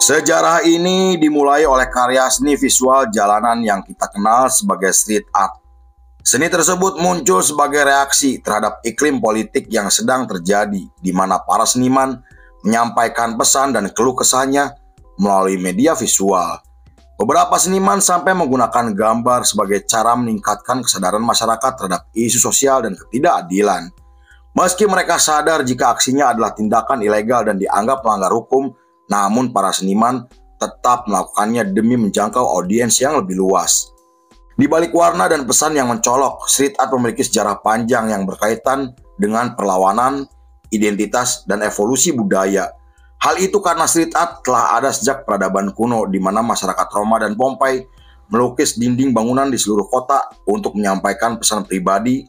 Sejarah ini dimulai oleh karya seni visual jalanan yang kita kenal sebagai street art. Seni tersebut muncul sebagai reaksi terhadap iklim politik yang sedang terjadi, di mana para seniman menyampaikan pesan dan keluh kesahnya melalui media visual. Beberapa seniman sampai menggunakan gambar sebagai cara meningkatkan kesadaran masyarakat terhadap isu sosial dan ketidakadilan. Meski mereka sadar jika aksinya adalah tindakan ilegal dan dianggap melanggar hukum, namun para seniman tetap melakukannya demi menjangkau audiens yang lebih luas. Di balik warna dan pesan yang mencolok, street art memiliki sejarah panjang yang berkaitan dengan perlawanan, identitas, dan evolusi budaya. Hal itu karena street art telah ada sejak peradaban kuno, di mana masyarakat Roma dan Pompei melukis dinding bangunan di seluruh kota untuk menyampaikan pesan pribadi,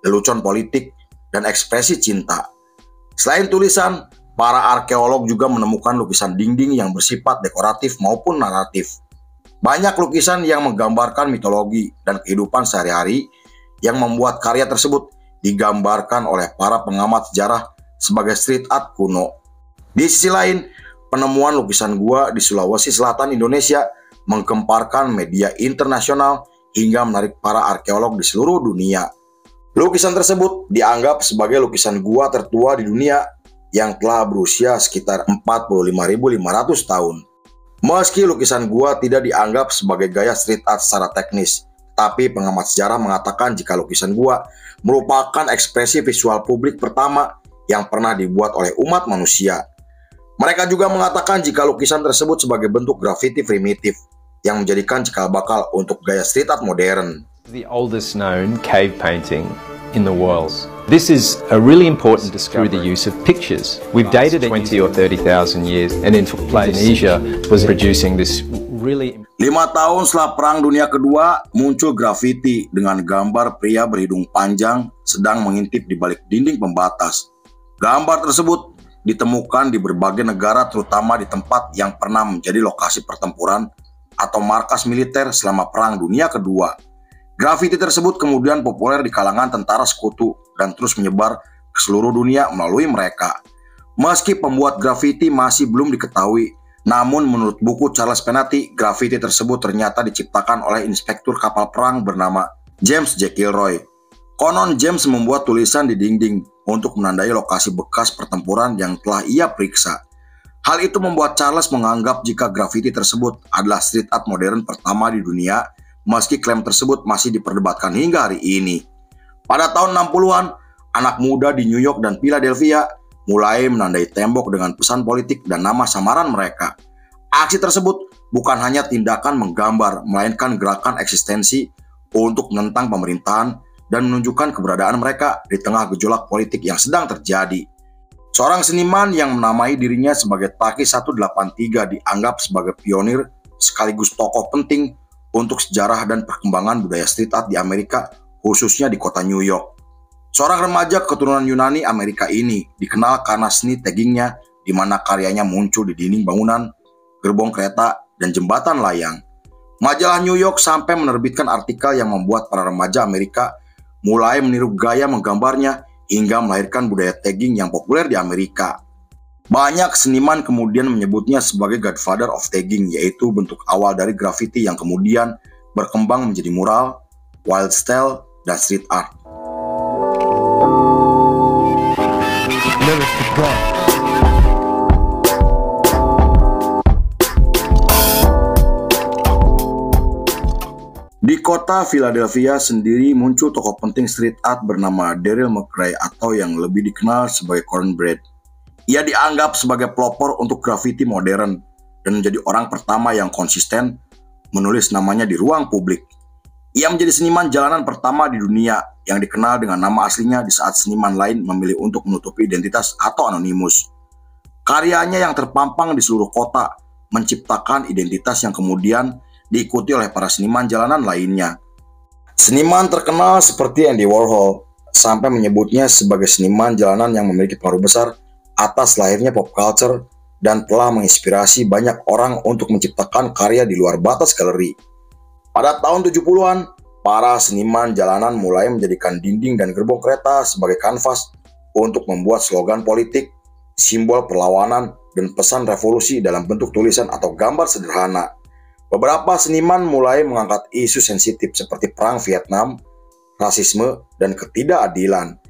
lelucon politik, dan ekspresi cinta. Selain tulisan, para arkeolog juga menemukan lukisan dinding yang bersifat dekoratif maupun naratif. Banyak lukisan yang menggambarkan mitologi dan kehidupan sehari-hari yang membuat karya tersebut digambarkan oleh para pengamat sejarah sebagai street art kuno. Di sisi lain, penemuan lukisan gua di Sulawesi Selatan Indonesia menggemparkan media internasional hingga menarik para arkeolog di seluruh dunia. Lukisan tersebut dianggap sebagai lukisan gua tertua di dunia yang telah berusia sekitar 45.500 tahun. Meski lukisan gua tidak dianggap sebagai gaya street art secara teknis, tapi pengamat sejarah mengatakan jika lukisan gua merupakan ekspresi visual publik pertama yang pernah dibuat oleh umat manusia. Mereka juga mengatakan jika lukisan tersebut sebagai bentuk grafiti primitif yang menjadikan cikal bakal untuk gaya street art modern. The oldest known cave painting in the world. This is a really important discovery through the use of pictures. We've dated 20 or 30,000 years, and in Indonesia was producing this really. 5 tahun setelah Perang Dunia Kedua, muncul grafiti dengan gambar pria berhidung panjang sedang mengintip di balik dinding pembatas. Gambar tersebut ditemukan di berbagai negara, terutama di tempat yang pernah menjadi lokasi pertempuran atau markas militer selama Perang Dunia Kedua. Grafiti tersebut kemudian populer di kalangan tentara sekutu dan terus menyebar ke seluruh dunia melalui mereka. Meski pembuat grafiti masih belum diketahui, namun menurut buku Charles Penati, grafiti tersebut ternyata diciptakan oleh inspektur kapal perang bernama James J. Kilroy. Konon James membuat tulisan di dinding untuk menandai lokasi bekas pertempuran yang telah ia periksa. Hal itu membuat Charles menganggap jika grafiti tersebut adalah street art modern pertama di dunia, meski klaim tersebut masih diperdebatkan hingga hari ini. Pada tahun 60-an, anak muda di New York dan Philadelphia mulai menandai tembok dengan pesan politik dan nama samaran mereka. Aksi tersebut bukan hanya tindakan menggambar, melainkan gerakan eksistensi untuk menentang pemerintahan dan menunjukkan keberadaan mereka di tengah gejolak politik yang sedang terjadi. Seorang seniman yang menamai dirinya sebagai Taki 183 dianggap sebagai pionir sekaligus tokoh penting untuk sejarah dan perkembangan budaya street art di Amerika, khususnya di kota New York. Seorang remaja keturunan Yunani Amerika ini dikenal karena seni taggingnya, di mana karyanya muncul di dinding bangunan, gerbong kereta, dan jembatan layang. Majalah New York sampai menerbitkan artikel yang membuat para remaja Amerika mulai meniru gaya menggambarnya hingga melahirkan budaya tagging yang populer di Amerika. Banyak seniman kemudian menyebutnya sebagai Godfather of Tagging, yaitu bentuk awal dari grafiti yang kemudian berkembang menjadi mural, wild style, dan street art. Di kota Philadelphia sendiri muncul tokoh penting street art bernama Daryl McRae atau yang lebih dikenal sebagai Cornbread. Ia dianggap sebagai pelopor untuk grafiti modern dan menjadi orang pertama yang konsisten menulis namanya di ruang publik. Ia menjadi seniman jalanan pertama di dunia yang dikenal dengan nama aslinya di saat seniman lain memilih untuk menutupi identitas atau anonimus. Karyanya yang terpampang di seluruh kota menciptakan identitas yang kemudian diikuti oleh para seniman jalanan lainnya. Seniman terkenal seperti Andy Warhol sampai menyebutnya sebagai seniman jalanan yang memiliki pengaruh besar atas lahirnya pop culture dan telah menginspirasi banyak orang untuk menciptakan karya di luar batas galeri. Pada tahun 70-an, para seniman jalanan mulai menjadikan dinding dan gerbong kereta sebagai kanvas untuk membuat slogan politik, simbol perlawanan, dan pesan revolusi dalam bentuk tulisan atau gambar sederhana. Beberapa seniman mulai mengangkat isu sensitif seperti perang Vietnam, rasisme, dan ketidakadilan.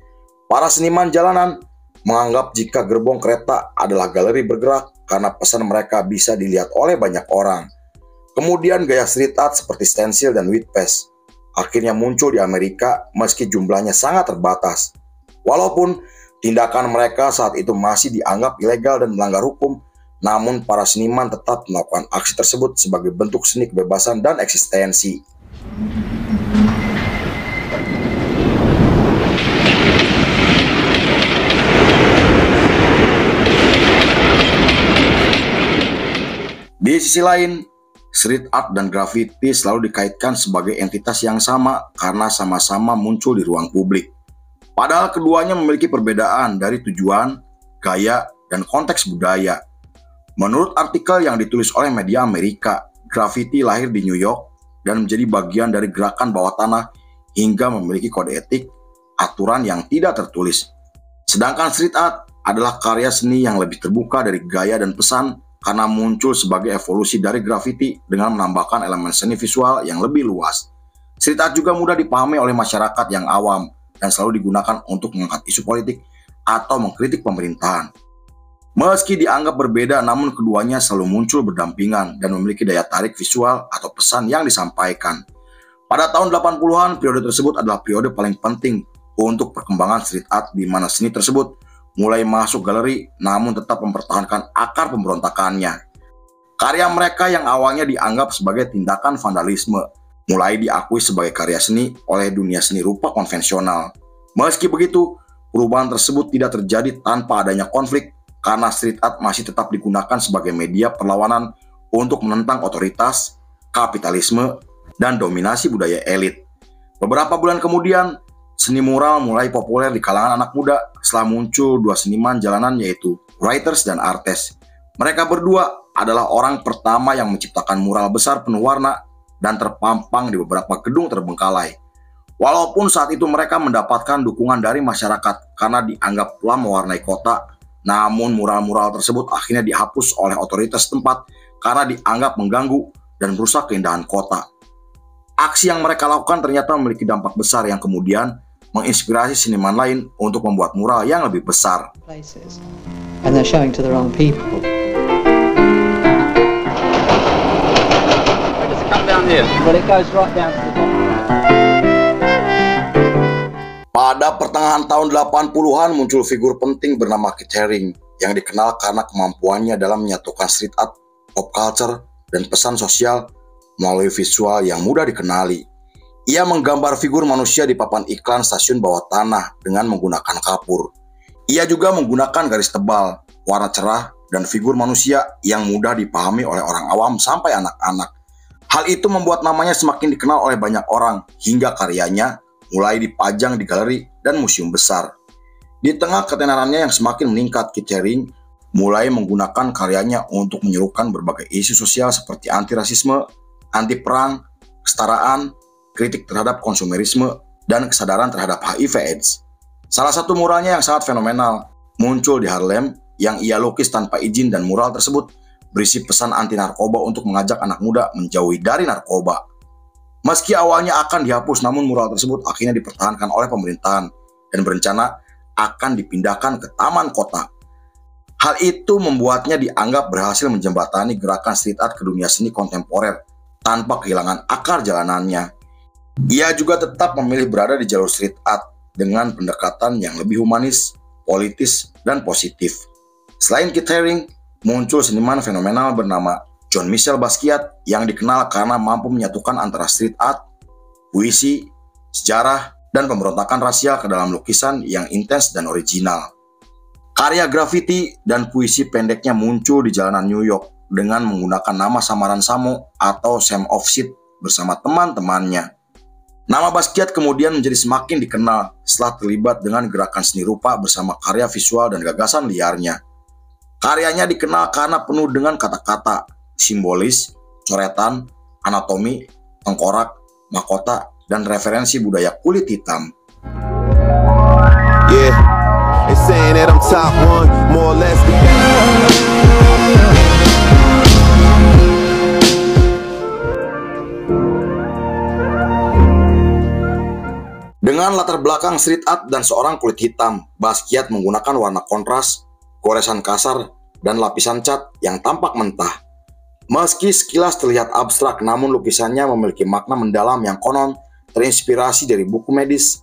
Para seniman jalanan menganggap jika gerbong kereta adalah galeri bergerak karena pesan mereka bisa dilihat oleh banyak orang. Kemudian gaya street art seperti stensil dan white paste akhirnya muncul di Amerika meski jumlahnya sangat terbatas. Walaupun tindakan mereka saat itu masih dianggap ilegal dan melanggar hukum, namun para seniman tetap melakukan aksi tersebut sebagai bentuk seni kebebasan dan eksistensi. Di sisi lain, street art dan graffiti selalu dikaitkan sebagai entitas yang sama karena sama-sama muncul di ruang publik. Padahal keduanya memiliki perbedaan dari tujuan, gaya, dan konteks budaya. Menurut artikel yang ditulis oleh media Amerika, graffiti lahir di New York dan menjadi bagian dari gerakan bawah tanah hingga memiliki kode etik, aturan yang tidak tertulis. Sedangkan street art adalah karya seni yang lebih terbuka dari gaya dan pesan karena muncul sebagai evolusi dari graffiti dengan menambahkan elemen seni visual yang lebih luas. Street art juga mudah dipahami oleh masyarakat yang awam dan selalu digunakan untuk mengangkat isu politik atau mengkritik pemerintahan. Meski dianggap berbeda, namun keduanya selalu muncul berdampingan dan memiliki daya tarik visual atau pesan yang disampaikan. Pada tahun 80-an, periode tersebut adalah periode paling penting untuk perkembangan street art di mana seni tersebut mulai masuk galeri namun tetap mempertahankan akar pemberontakannya. Karya mereka yang awalnya dianggap sebagai tindakan vandalisme mulai diakui sebagai karya seni oleh dunia seni rupa konvensional. Meski begitu, perubahan tersebut tidak terjadi tanpa adanya konflik karena street art masih tetap digunakan sebagai media perlawanan untuk menentang otoritas, kapitalisme, dan dominasi budaya elit. Beberapa bulan kemudian, seni mural mulai populer di kalangan anak muda setelah muncul dua seniman jalanan yaitu Writers dan Artes. Mereka berdua adalah orang pertama yang menciptakan mural besar penuh warna dan terpampang di beberapa gedung terbengkalai. Walaupun saat itu mereka mendapatkan dukungan dari masyarakat karena dianggap telah mewarnai kota, namun mural-mural tersebut akhirnya dihapus oleh otoritas setempat karena dianggap mengganggu dan merusak keindahan kota. Aksi yang mereka lakukan ternyata memiliki dampak besar yang kemudian menginspirasi seniman lain untuk membuat mural yang lebih besar. And they're showing to the wrong people. Well, it goes right down to the bottom. Pada pertengahan tahun 80-an muncul figur penting bernama Keith Haring yang dikenal karena kemampuannya dalam menyatukan street art, pop culture, dan pesan sosial melalui visual yang mudah dikenali. Ia menggambar figur manusia di papan iklan stasiun bawah tanah dengan menggunakan kapur. Ia juga menggunakan garis tebal, warna cerah, dan figur manusia yang mudah dipahami oleh orang awam sampai anak-anak. Hal itu membuat namanya semakin dikenal oleh banyak orang hingga karyanya mulai dipajang di galeri dan museum besar. Di tengah ketenarannya yang semakin meningkat, Keith Haring mulai menggunakan karyanya untuk menyerukan berbagai isu sosial seperti anti-rasisme, anti-perang, kesetaraan, kritik terhadap konsumerisme, dan kesadaran terhadap HIV/AIDS. Salah satu muralnya yang sangat fenomenal muncul di Harlem yang ia lukis tanpa izin dan mural tersebut berisi pesan anti-narkoba untuk mengajak anak muda menjauhi dari narkoba. Meski awalnya akan dihapus, namun mural tersebut akhirnya dipertahankan oleh pemerintahan dan berencana akan dipindahkan ke taman kota. Hal itu membuatnya dianggap berhasil menjembatani gerakan street art ke dunia seni kontemporer tanpa kehilangan akar jalanannya. Ia juga tetap memilih berada di jalur street art dengan pendekatan yang lebih humanis, politis, dan positif. Selain Keith Haring, muncul seniman fenomenal bernama Jean-Michel Basquiat yang dikenal karena mampu menyatukan antara street art, puisi, sejarah, dan pemberontakan rasial ke dalam lukisan yang intens dan original. Karya grafiti dan puisi pendeknya muncul di jalanan New York dengan menggunakan nama samaran Samo atau Sam of Sid bersama teman-temannya. Nama Basquiat kemudian menjadi semakin dikenal setelah terlibat dengan gerakan seni rupa bersama karya visual dan gagasan liarnya. Karyanya dikenal karena penuh dengan kata-kata, simbolis, coretan, anatomi, tengkorak, mahkota, dan referensi budaya kulit hitam. Yeah, they saying that I'm top one. more or less. Dengan latar belakang street art dan seorang kulit hitam, Basquiat menggunakan warna kontras, goresan kasar, dan lapisan cat yang tampak mentah. Meski sekilas terlihat abstrak, namun lukisannya memiliki makna mendalam yang konon terinspirasi dari buku medis,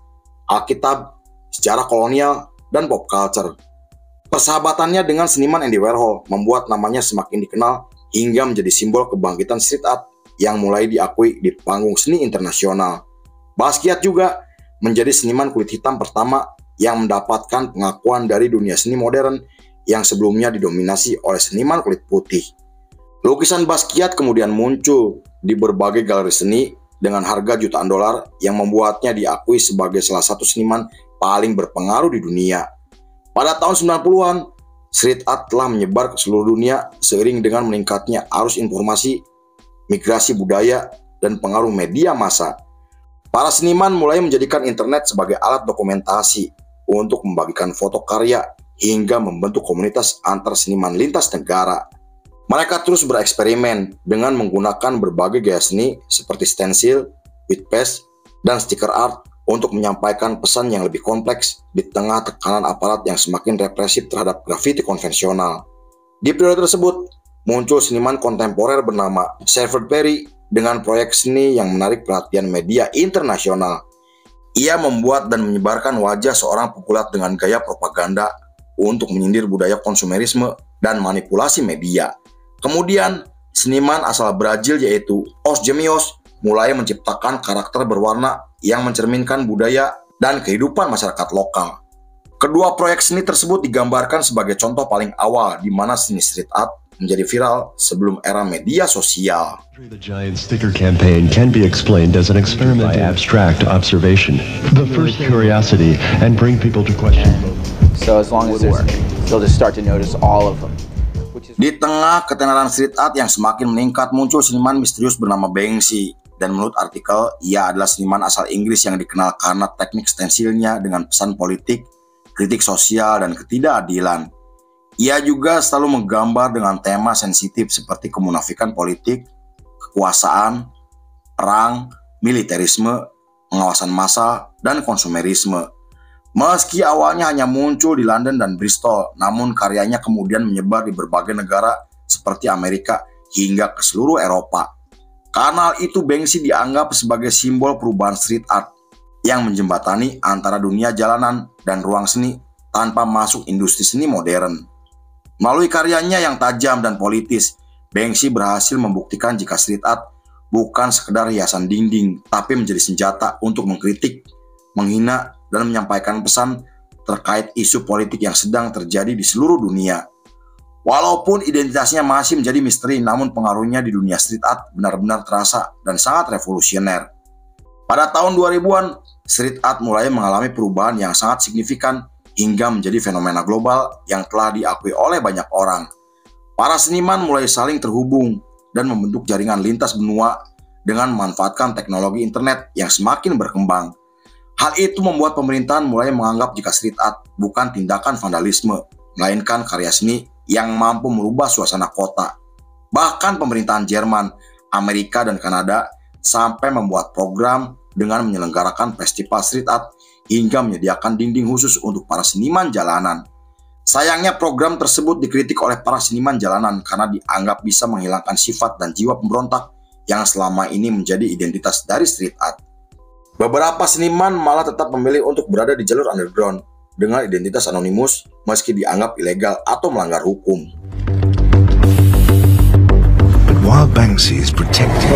Alkitab, sejarah kolonial, dan pop culture. Persahabatannya dengan seniman Andy Warhol membuat namanya semakin dikenal hingga menjadi simbol kebangkitan street art yang mulai diakui di panggung seni internasional. Basquiat juga menjadi seniman kulit hitam pertama yang mendapatkan pengakuan dari dunia seni modern yang sebelumnya didominasi oleh seniman kulit putih. Lukisan Basquiat kemudian muncul di berbagai galeri seni dengan harga jutaan dolar yang membuatnya diakui sebagai salah satu seniman paling berpengaruh di dunia. Pada tahun 90-an, street art telah menyebar ke seluruh dunia seiring dengan meningkatnya arus informasi, migrasi budaya, dan pengaruh media massa. Para seniman mulai menjadikan internet sebagai alat dokumentasi untuk membagikan foto karya hingga membentuk komunitas antar seniman lintas negara. Mereka terus bereksperimen dengan menggunakan berbagai gaya seni seperti stensil, white paste, dan stiker art untuk menyampaikan pesan yang lebih kompleks di tengah tekanan aparat yang semakin represif terhadap grafiti konvensional. Di periode tersebut, muncul seniman kontemporer bernama Shepard Fairey dengan proyek seni yang menarik perhatian media internasional. Ia membuat dan menyebarkan wajah seorang pegulat dengan gaya propaganda untuk menyindir budaya konsumerisme dan manipulasi media. Kemudian, seniman asal Brazil yaitu Os Gêmeos mulai menciptakan karakter berwarna yang mencerminkan budaya dan kehidupan masyarakat lokal. Kedua proyek seni tersebut digambarkan sebagai contoh paling awal di mana seni street art menjadi viral sebelum era media sosial. The giant sticker campaign can be explained as an experiment by abstract observation, the first curiosity, and bring people to question. So as long as they'll just start to notice all of them. Di tengah ketenaran street art yang semakin meningkat, muncul seniman misterius bernama Banksy. Dan menurut artikel, ia adalah seniman asal Inggris yang dikenal karena teknik stensilnya dengan pesan politik, kritik sosial, dan ketidakadilan. Ia juga selalu menggambar dengan tema sensitif seperti kemunafikan politik, kekuasaan, perang, militerisme, pengawasan massa, dan konsumerisme. Meski awalnya hanya muncul di London dan Bristol, namun karyanya kemudian menyebar di berbagai negara seperti Amerika hingga ke seluruh Eropa. Karena itu Banksy dianggap sebagai simbol perubahan street art yang menjembatani antara dunia jalanan dan ruang seni tanpa masuk industri seni modern. Melalui karyanya yang tajam dan politis, Banksy berhasil membuktikan jika street art bukan sekedar hiasan dinding, tapi menjadi senjata untuk mengkritik, menghina, dan menyampaikan pesan terkait isu politik yang sedang terjadi di seluruh dunia. Walaupun identitasnya masih menjadi misteri, namun pengaruhnya di dunia street art benar-benar terasa dan sangat revolusioner. Pada tahun 2000-an, street art mulai mengalami perubahan yang sangat signifikan hingga menjadi fenomena global yang telah diakui oleh banyak orang. Para seniman mulai saling terhubung dan membentuk jaringan lintas benua dengan memanfaatkan teknologi internet yang semakin berkembang. Hal itu membuat pemerintahan mulai menganggap jika street art bukan tindakan vandalisme, melainkan karya seni yang mampu merubah suasana kota. Bahkan pemerintahan Jerman, Amerika, dan Kanada sampai membuat program dengan menyelenggarakan festival street art hingga menyediakan dinding khusus untuk para seniman jalanan. Sayangnya program tersebut dikritik oleh para seniman jalanan karena dianggap bisa menghilangkan sifat dan jiwa pemberontak yang selama ini menjadi identitas dari street art. Beberapa seniman malah tetap memilih untuk berada di jalur underground dengan identitas anonimus meski dianggap ilegal atau melanggar hukum. But while Banksy is protected,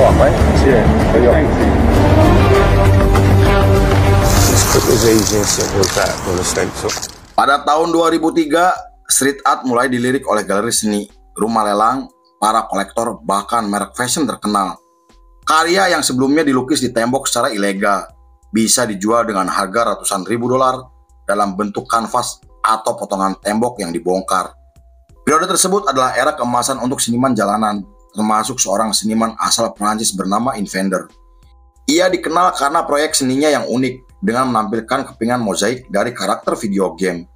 pada tahun 2003, street art mulai dilirik oleh galeri seni, rumah lelang, para kolektor, bahkan merek fashion terkenal. Karya yang sebelumnya dilukis di tembok secara ilegal bisa dijual dengan harga ratusan ribu dolar dalam bentuk kanvas atau potongan tembok yang dibongkar. Periode tersebut adalah era keemasan untuk seniman jalanan, termasuk seorang seniman asal Prancis bernama Invander. Ia dikenal karena proyek seninya yang unik dengan menampilkan kepingan mozaik dari karakter video game.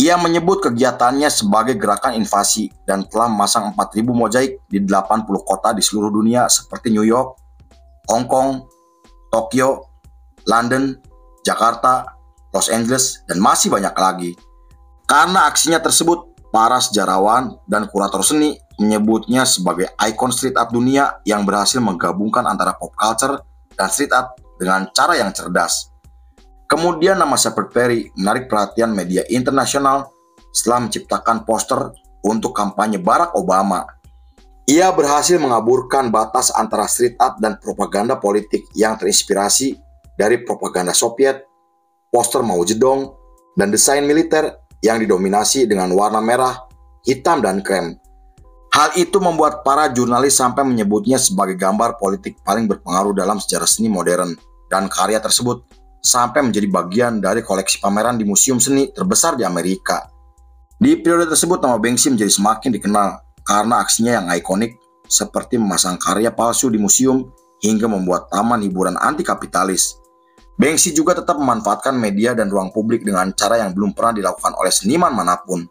Ia menyebut kegiatannya sebagai gerakan invasi dan telah memasang 4.000 mozaik di 80 kota di seluruh dunia seperti New York, Hong Kong, Tokyo, London, Jakarta, Los Angeles, dan masih banyak lagi. Karena aksinya tersebut, para sejarawan dan kurator seni menyebutnya sebagai ikon street art dunia yang berhasil menggabungkan antara pop culture dan street art dengan cara yang cerdas. Kemudian nama Shepard Fairey menarik perhatian media internasional setelah menciptakan poster untuk kampanye Barack Obama. Ia berhasil mengaburkan batas antara street art dan propaganda politik yang terinspirasi dari propaganda Soviet, poster Mao Zedong, dan desain militer yang didominasi dengan warna merah, hitam, dan krem. Hal itu membuat para jurnalis sampai menyebutnya sebagai gambar politik paling berpengaruh dalam sejarah seni modern, dan karya tersebut sampai menjadi bagian dari koleksi pameran di museum seni terbesar di Amerika. Di periode tersebut nama Banksy menjadi semakin dikenal karena aksinya yang ikonik seperti memasang karya palsu di museum hingga membuat taman hiburan anti-kapitalis. Banksy juga tetap memanfaatkan media dan ruang publik dengan cara yang belum pernah dilakukan oleh seniman manapun.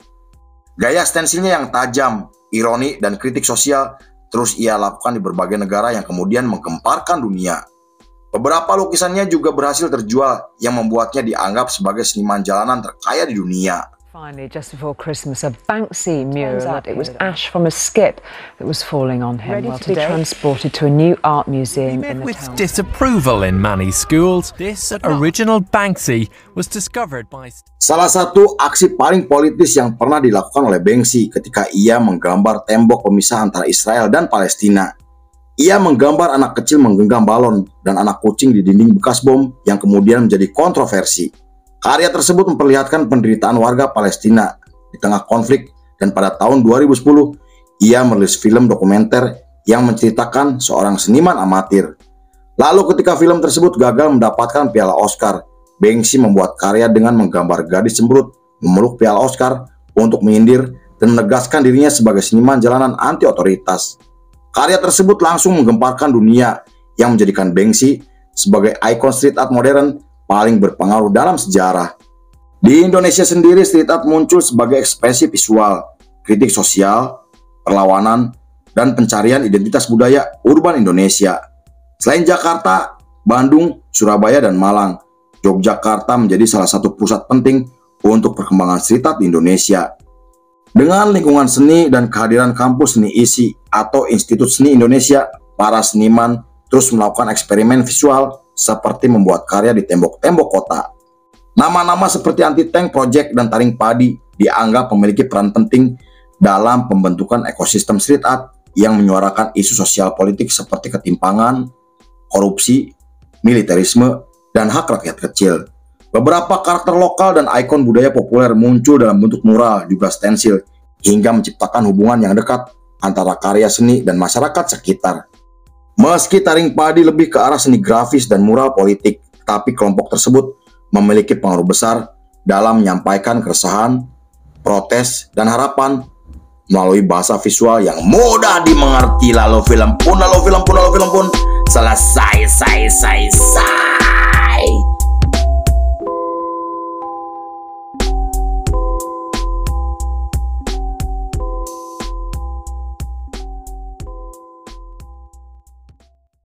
Gaya stensilnya yang tajam, ironi, dan kritik sosial terus ia lakukan di berbagai negara yang kemudian menggemparkan dunia. Beberapa lukisannya juga berhasil terjual yang membuatnya dianggap sebagai seniman jalanan terkaya di dunia. Finally, just before Christmas, a Banksy mural that it was ash from a skip that was falling on him. Well, to be transported to a new art museum in the with town. disapproval in many schools, this original Banksy was discovered by... Salah satu aksi paling politis yang pernah dilakukan oleh Banksy ketika ia menggambar tembok pemisah antara Israel dan Palestina. Ia menggambar anak kecil menggenggam balon dan anak kucing di dinding bekas bom yang kemudian menjadi kontroversi. Karya tersebut memperlihatkan penderitaan warga Palestina di tengah konflik, dan pada tahun 2010 ia merilis film dokumenter yang menceritakan seorang seniman amatir. Lalu ketika film tersebut gagal mendapatkan piala Oscar, Banksy membuat karya dengan menggambar gadis cemberut memeluk piala Oscar untuk menyindir dan menegaskan dirinya sebagai seniman jalanan anti otoritas. Karya tersebut langsung menggemparkan dunia yang menjadikan Banksy sebagai ikon street art modern paling berpengaruh dalam sejarah. Di Indonesia sendiri, street art muncul sebagai ekspresi visual, kritik sosial, perlawanan, dan pencarian identitas budaya urban Indonesia. Selain Jakarta, Bandung, Surabaya, dan Malang, Yogyakarta menjadi salah satu pusat penting untuk perkembangan street art di Indonesia. Dengan lingkungan seni dan kehadiran kampus seni ISI atau Institut Seni Indonesia, para seniman terus melakukan eksperimen visual seperti membuat karya di tembok-tembok kota. Nama-nama seperti Anti-Tank Project dan Taring Padi dianggap memiliki peran penting dalam pembentukan ekosistem street art yang menyuarakan isu sosial politik seperti ketimpangan, korupsi, militerisme, dan hak rakyat kecil. Beberapa karakter lokal dan ikon budaya populer muncul dalam bentuk mural juga stensil hingga menciptakan hubungan yang dekat antara karya seni dan masyarakat sekitar. Meski Taring Padi lebih ke arah seni grafis dan mural politik, tapi kelompok tersebut memiliki pengaruh besar dalam menyampaikan keresahan, protes, dan harapan melalui bahasa visual yang mudah dimengerti. Lalu film pun selesai.